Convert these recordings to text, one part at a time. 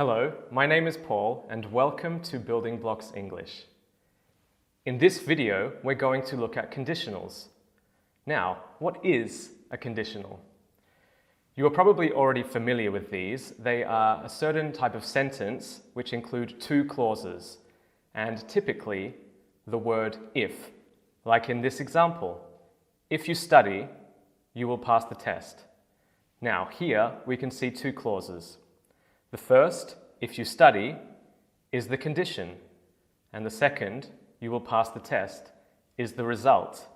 Hello, my name is Paul and welcome to Building Blocks English. In this video, we're going to look at conditionals. Now, what is a conditional? You are probably already familiar with these. They are a certain type of sentence which include two clauses and typically the word if, like in this example. If you study, you will pass the test. Now, here we can see two clauses. The first, if you study, is the condition, and the second, you will pass the test, is the result.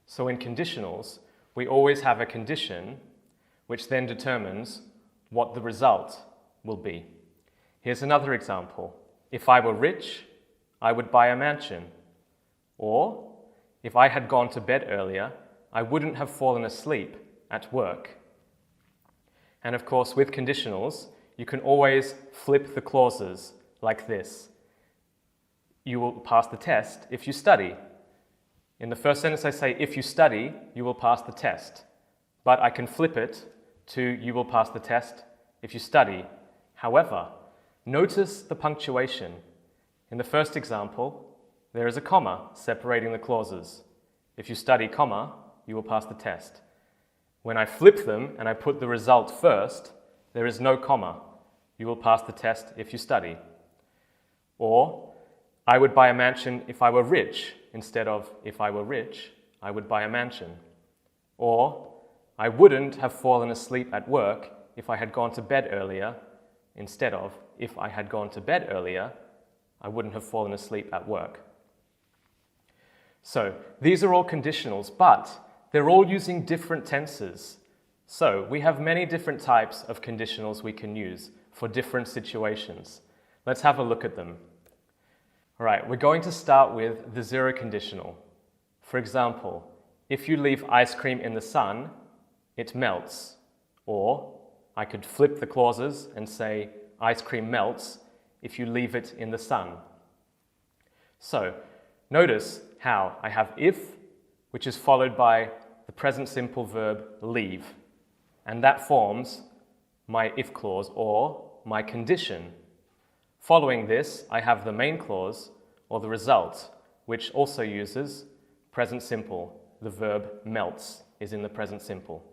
So in conditionals, we always have a condition which then determines what the result will be. Here's another example. If I were rich, I would buy a mansion. Or, if I had gone to bed earlier, I wouldn't have fallen asleep at work. And of course, with conditionals, you can always flip the clauses like this. You will pass the test if you study. In the first sentence I say, if you study, you will pass the test. But I can flip it to, you will pass the test if you study. However, notice the punctuation. In the first example, there is a comma separating the clauses. If you study, comma, you will pass the test. When I flip them and I put the result first, there is no comma. You will pass the test if you study. Or, I would buy a mansion if I were rich, instead of if I were rich, I would buy a mansion. Or, I wouldn't have fallen asleep at work if I had gone to bed earlier, instead of if I had gone to bed earlier, I wouldn't have fallen asleep at work. So, these are all conditionals, but they're all using different tenses. So, we have many different types of conditionals we can use for different situations. Let's have a look at them. All right, we're going to start with the zero conditional. For example, if you leave ice cream in the sun, it melts. Or, I could flip the clauses and say, ice cream melts if you leave it in the sun. So, notice how I have if, which is followed by the present simple verb leave. And that forms my if clause or my condition. Following this, I have the main clause or the result, which also uses present simple. The verb melts is in the present simple.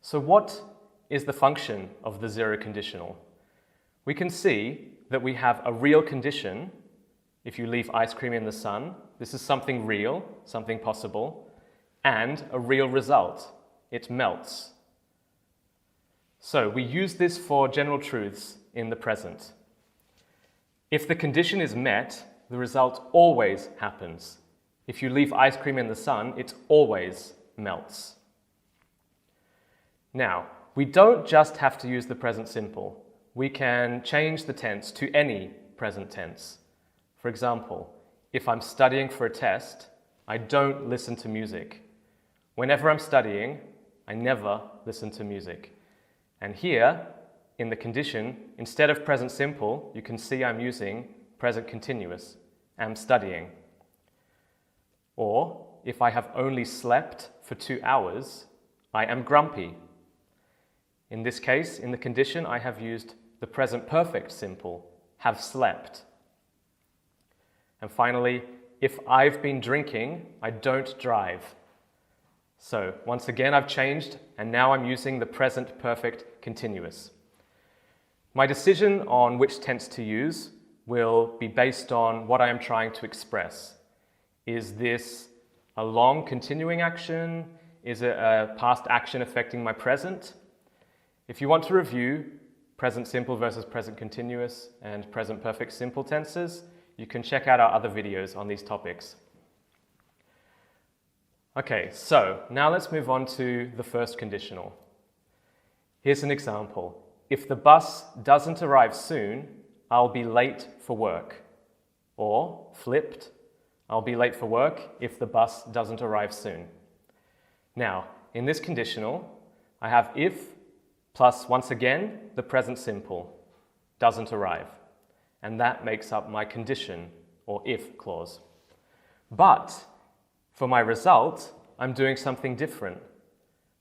So what is the function of the zero conditional? We can see that we have a real condition. If you leave ice cream in the sun, this is something real, something possible, and a real result. It melts. So we use this for general truths in the present. If the condition is met, the result always happens. If you leave ice cream in the sun, it always melts. Now, we don't just have to use the present simple. We can change the tense to any present tense. For example, if I'm studying for a test, I don't listen to music. Whenever I'm studying, I never listen to music. And here, in the condition, instead of present simple, you can see I'm using present continuous. Am studying. Or, if I have only slept for 2 hours, I am grumpy. In this case, in the condition, I have used the present perfect simple, have slept. And finally, if I've been drinking, I don't drive. So, once again, I've changed, and now I'm using the present perfect continuous. My decision on which tense to use will be based on what I am trying to express. Is this a long continuing action? Is it a past action affecting my present? If you want to review present simple versus present continuous and present perfect simple tenses, you can check out our other videos on these topics. Okay, so now let's move on to the first conditional. Here's an example. If the bus doesn't arrive soon, I'll be late for work. Or, flipped, I'll be late for work if the bus doesn't arrive soon. Now, in this conditional, I have if plus, once again, the present simple, doesn't arrive. And that makes up my condition, or if clause. But, for my result, I'm doing something different.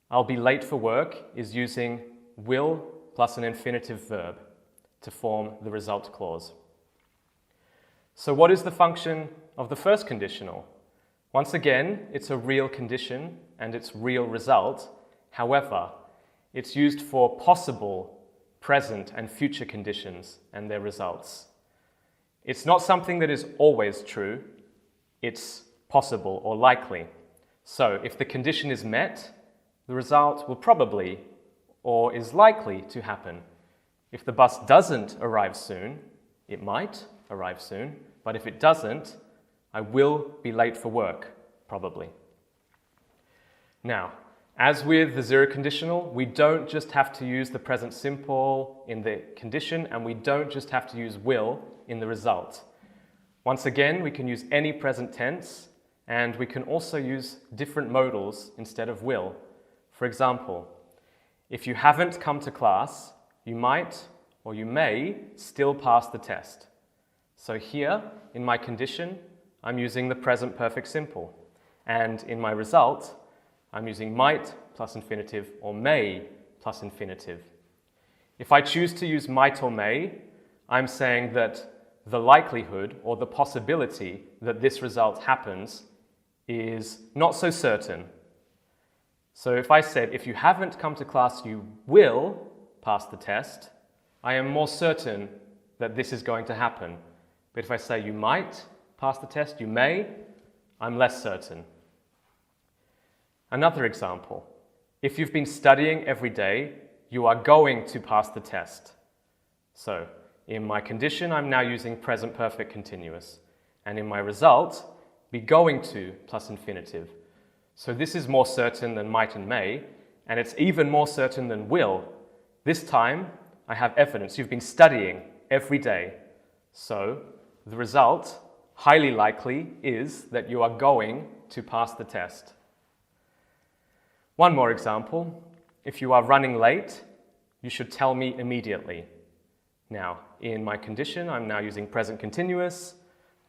I'll be late for work is using will plus an infinitive verb. to form the result clause. So what is the function of the first conditional? Once again, it's a real condition and its real result. However, it's used for possible present and future conditions and their results. It's not something that is always true, it's possible or likely. So if the condition is met, the result will probably or is likely to happen. If the bus doesn't arrive soon, it might arrive soon, but if it doesn't, I will be late for work, probably. Now, as with the zero conditional, we don't just have to use the present simple in the condition, and we don't just have to use will in the result. Once again, we can use any present tense, and we can also use different modals instead of will. For example, if you haven't come to class, you might or you may still pass the test. So here, in my condition, I'm using the present perfect simple. And in my result, I'm using might plus infinitive or may plus infinitive. If I choose to use might or may, I'm saying that the likelihood or the possibility that this result happens is not so certain. So if I said, if you haven't come to class, you will pass the test, I am more certain that this is going to happen. But if I say you might pass the test, you may, I'm less certain. Another example, if you've been studying every day, you are going to pass the test. So in my condition, I'm now using present perfect continuous. And in my result, be going to plus infinitive. So this is more certain than might and may, and it's even more certain than will. This time, I have evidence. You've been studying every day. So the result, highly likely, is that you are going to pass the test. One more example. If you are running late, you should tell me immediately. Now, in my condition, I'm now using present continuous,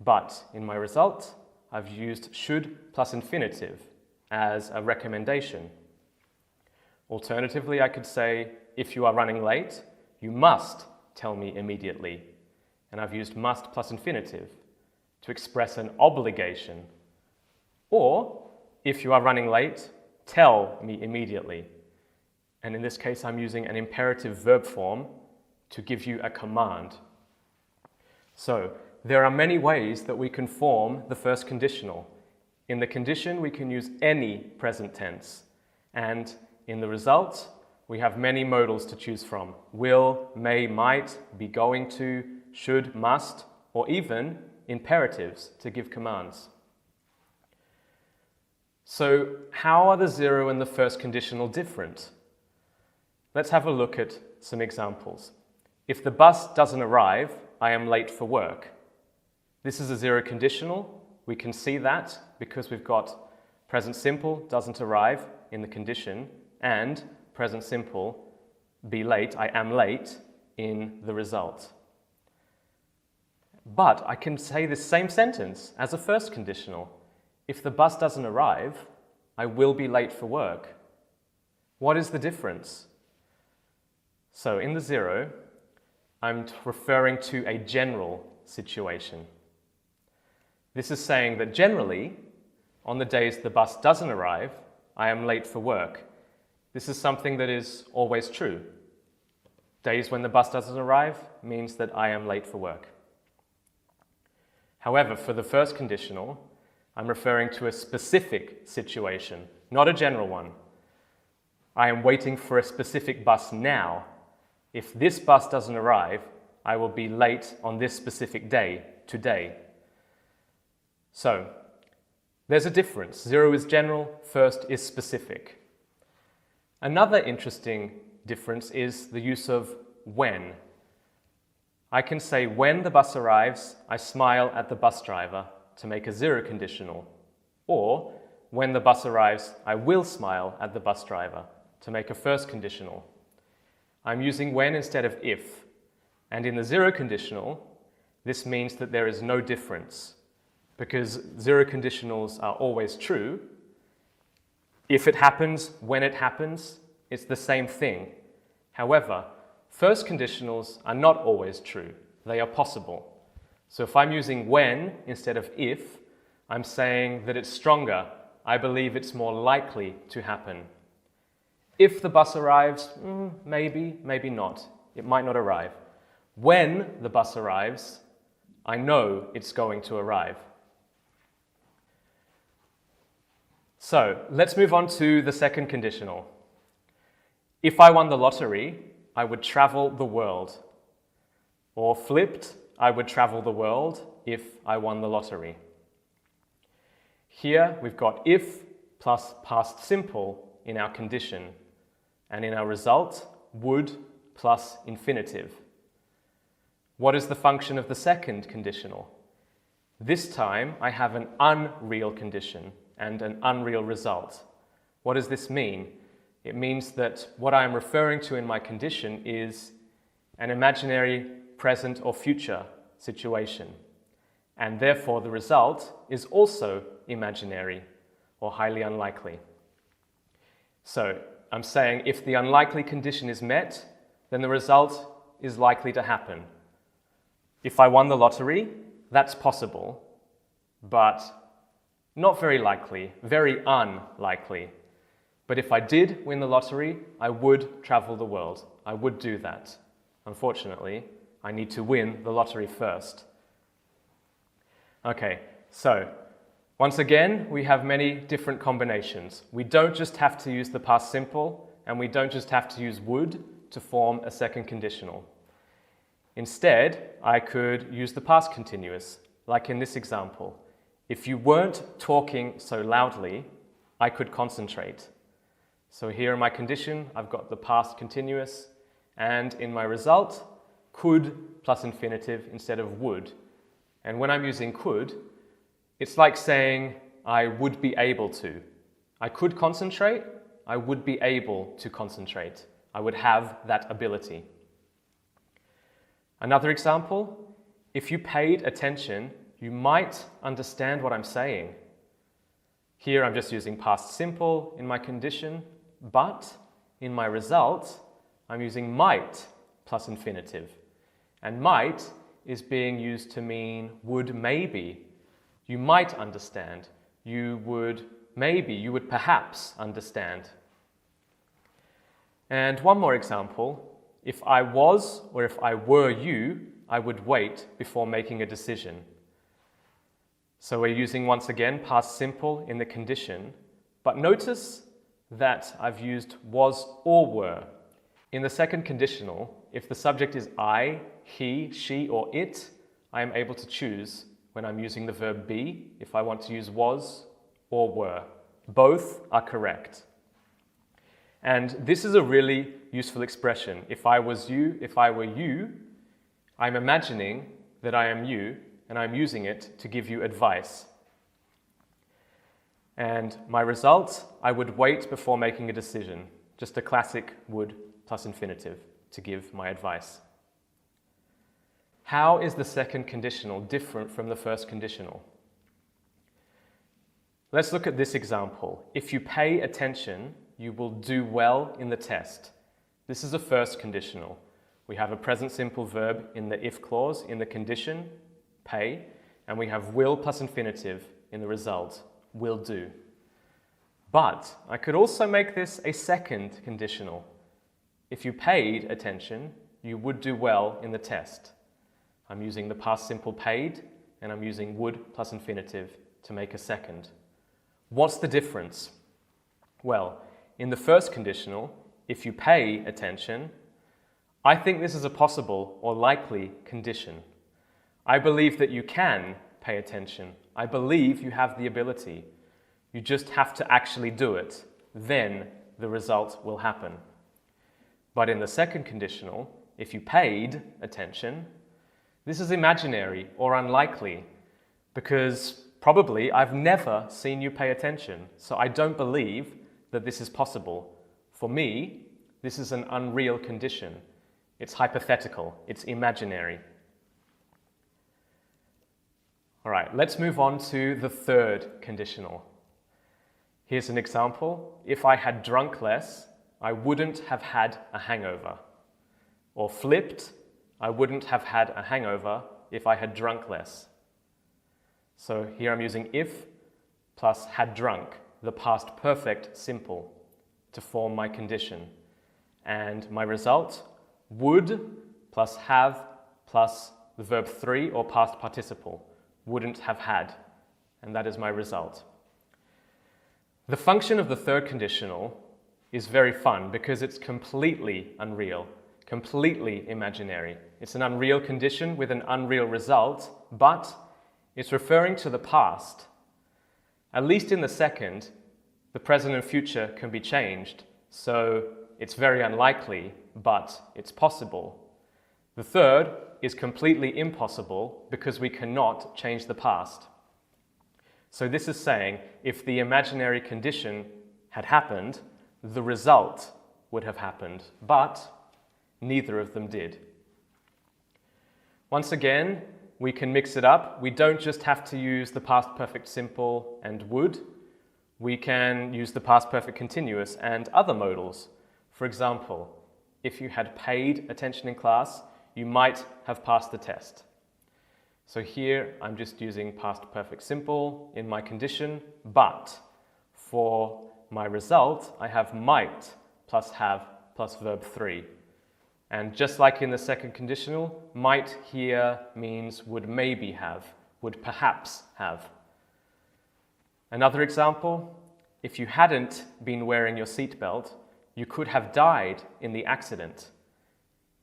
but in my result, I've used should plus infinitive as a recommendation. Alternatively, I could say, if you are running late, you must tell me immediately. And I've used must plus infinitive to express an obligation. Or, if you are running late, tell me immediately. And in this case, I'm using an imperative verb form to give you a command. So, there are many ways that we can form the first conditional. In the condition, we can use any present tense. And in the result, we have many modals to choose from. Will, may, might, be going to, should, must, or even imperatives to give commands. So, how are the zero and the first conditional different? Let's have a look at some examples. If the bus doesn't arrive, I am late for work. This is a zero conditional. We can see that because we've got present simple doesn't arrive in the condition and present simple be late, I am late, in the result. But I can say this same sentence as a first conditional. If the bus doesn't arrive, I will be late for work. What is the difference? So in the zero, I'm referring to a general situation. This is saying that generally, on the days the bus doesn't arrive, I am late for work. This is something that is always true. Days when the bus doesn't arrive means that I am late for work. However, for the first conditional, I'm referring to a specific situation, not a general one. I am waiting for a specific bus now. If this bus doesn't arrive, I will be late on this specific day, today. So, there's a difference. Zero is general, first is specific. Another interesting difference is the use of when. I can say when the bus arrives, I smile at the bus driver to make a zero conditional. Or when the bus arrives, I will smile at the bus driver to make a first conditional. I'm using when instead of if. And in the zero conditional, this means that there is no difference. Because zero conditionals are always true. If it happens, when it happens, it's the same thing. However, First conditionals are not always true. They are possible. So if I'm using when instead of if, I'm saying that it's stronger. I believe it's more likely to happen. If the bus arrives, maybe, maybe not. It might not arrive. When the bus arrives, I know it's going to arrive. So let's move on to the second conditional. If I won the lottery, I would travel the world. Or flipped, I would travel the world if I won the lottery. Here we've got if plus past simple in our condition, and in our result, would plus infinitive. What is the function of the second conditional? This time I have an unreal condition and an unreal result. What does this mean? It means that what I am referring to in my condition is an imaginary present or future situation, and therefore the result is also imaginary or highly unlikely. So I'm saying if the unlikely condition is met, then the result is likely to happen. If I won the lottery, that's possible, but not very likely, very unlikely. But if I did win the lottery, I would travel the world. I would do that. Unfortunately, I need to win the lottery first. Okay, so once again, we have many different combinations. We don't just have to use the past simple, and we don't just have to use would to form a second conditional. Instead, I could use the past continuous, like in this example. If you weren't talking so loudly, I could concentrate. So here in my condition, I've got the past continuous, and in my result, could plus infinitive instead of would. And when I'm using could, it's like saying I would be able to. I could concentrate, I would be able to concentrate. I would have that ability. Another example, if you paid attention, you might understand what I'm saying. Here I'm just using past simple in my condition, but in my result, I'm using might plus infinitive. And might is being used to mean would maybe. You might understand. You would maybe, you would perhaps understand. And one more example. If I was or if I were you, I would wait before making a decision. So we're using once again past simple in the condition, but notice that I've used was or were. In the second conditional, if the subject is I, he, she, or it, I am able to choose when I'm using the verb be if I want to use was or were. Both are correct. And this is a really useful expression. If I was you, if I were you, I'm imagining that I am you, and I'm using it to give you advice. And my result, I would wait before making a decision. Just a classic would plus infinitive to give my advice. How is the second conditional different from the first conditional? Let's look at this example. If you pay attention, you will do well in the test. This is a first conditional. We have a present simple verb in the if clause in the condition, pay, and we have will plus infinitive in the result, will do. But I could also make this a second conditional. If you paid attention, you would do well in the test. I'm using the past simple paid, and I'm using would plus infinitive to make a second. What's the difference? Well, in the first conditional, if you pay attention, I think this is a possible or likely condition. I believe that you can pay attention. I believe you have the ability. You just have to actually do it. Then the result will happen. But in the second conditional, if you paid attention, this is imaginary or unlikely because probably I've never seen you pay attention, so I don't believe that this is possible. For me, this is an unreal condition. It's hypothetical, it's imaginary. All right, let's move on to the third conditional. Here's an example. If I had drunk less, I wouldn't have had a hangover. Or flipped, I wouldn't have had a hangover if I had drunk less. So here I'm using if plus had drunk, the past perfect simple, to form my condition. And my result, would plus have plus the verb 3 or past participle, wouldn't have had. And that is my result. The function of the third conditional is very fun because it's completely unreal, completely imaginary. It's an unreal condition with an unreal result, but it's referring to the past. At least in the second, the present and future can be changed, so it's very unlikely, but it's possible. The third is completely impossible because we cannot change the past. So this is saying if the imaginary condition had happened, the result would have happened, but neither of them did. Once again, we can mix it up. We don't just have to use the past perfect simple and would. We can use the past perfect continuous and other modals. For example, if you had paid attention in class, you might have passed the test. So here I'm just using past perfect simple in my condition, but for my result I have might plus have plus verb 3. And just like in the second conditional, might here means would maybe have, would perhaps have. Another example, if you hadn't been wearing your seatbelt, you could have died in the accident.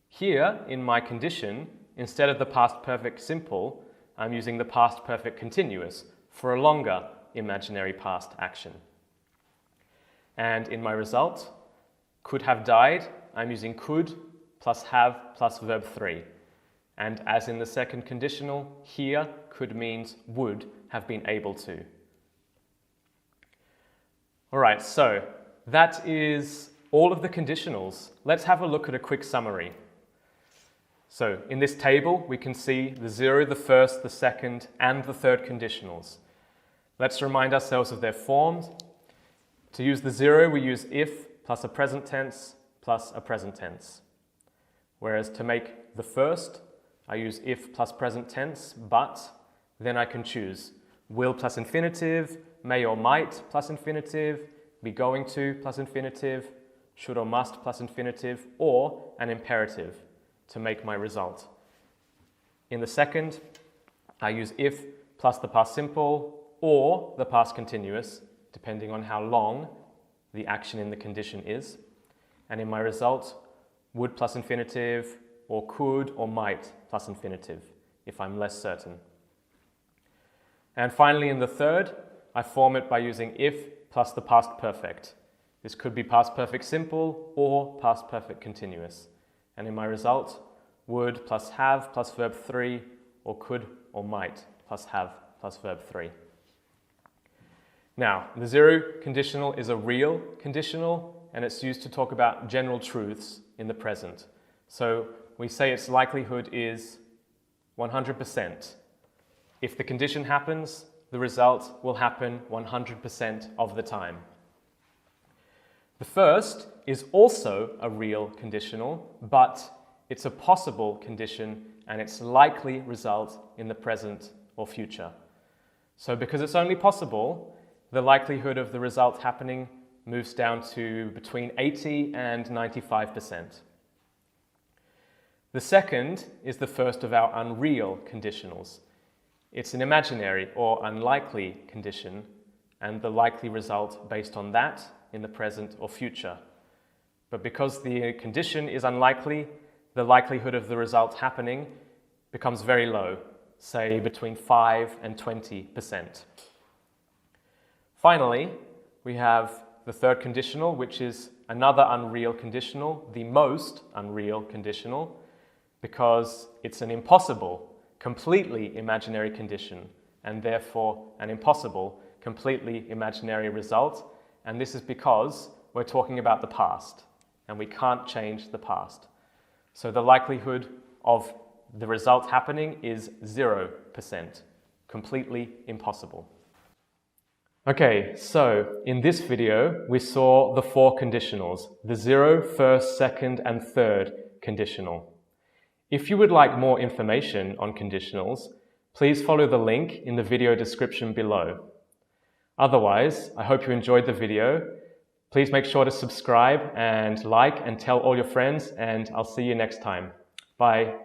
Here, in my condition, instead of the past perfect simple, I'm using the past perfect continuous for a longer imaginary past action. And in my result, could have died, I'm using could plus have plus verb 3. And as in the second conditional, here could means would have been able to. All right, so that is all of the conditionals. Let's have a look at a quick summary. So in this table, we can see the 0, the first, the second, and the third conditionals. Let's remind ourselves of their forms. To use the 0, we use if plus a present tense plus a present tense. Whereas to make the first, I use if plus present tense, but then I can choose will plus infinitive, may or might plus infinitive, be going to plus infinitive, should or must plus infinitive, or an imperative to make my result. In the second, I use if plus the past simple or the past continuous, depending on how long the action in the condition is. And in my result, would plus infinitive, or could or might plus infinitive, if I'm less certain. And finally, in the third, I form it by using if plus the past perfect. This could be past perfect simple or past perfect continuous. And in my result, would plus have plus verb 3, or could or might plus have plus verb 3. Now, the 0 conditional is a real conditional, and it's used to talk about general truths in the present. So we say its likelihood is 100%. If the condition happens, the result will happen 100% of the time. The first is also a real conditional, but it's a possible condition and its likely result in the present or future. So because it's only possible, the likelihood of the result happening moves down to between 80 and 95%. The second is the first of our unreal conditionals. It's an imaginary or unlikely condition, and the likely result based on that in the present or future. But because the condition is unlikely, the likelihood of the result happening becomes very low, say between 5 and 20%. Finally, we have the third conditional, which is another unreal conditional, the most unreal conditional, because it's an impossible, completely imaginary condition, and therefore an impossible, completely imaginary result. And this is because we're talking about the past, and we can't change the past. So the likelihood of the result happening is 0%, completely impossible. Okay, so in this video, we saw the 4 conditionals, the 0, first, second, and third, conditional. If you would like more information on conditionals, please follow the link in the video description below. Otherwise, I hope you enjoyed the video. Please make sure to subscribe and like and tell all your friends, and I'll see you next time. Bye.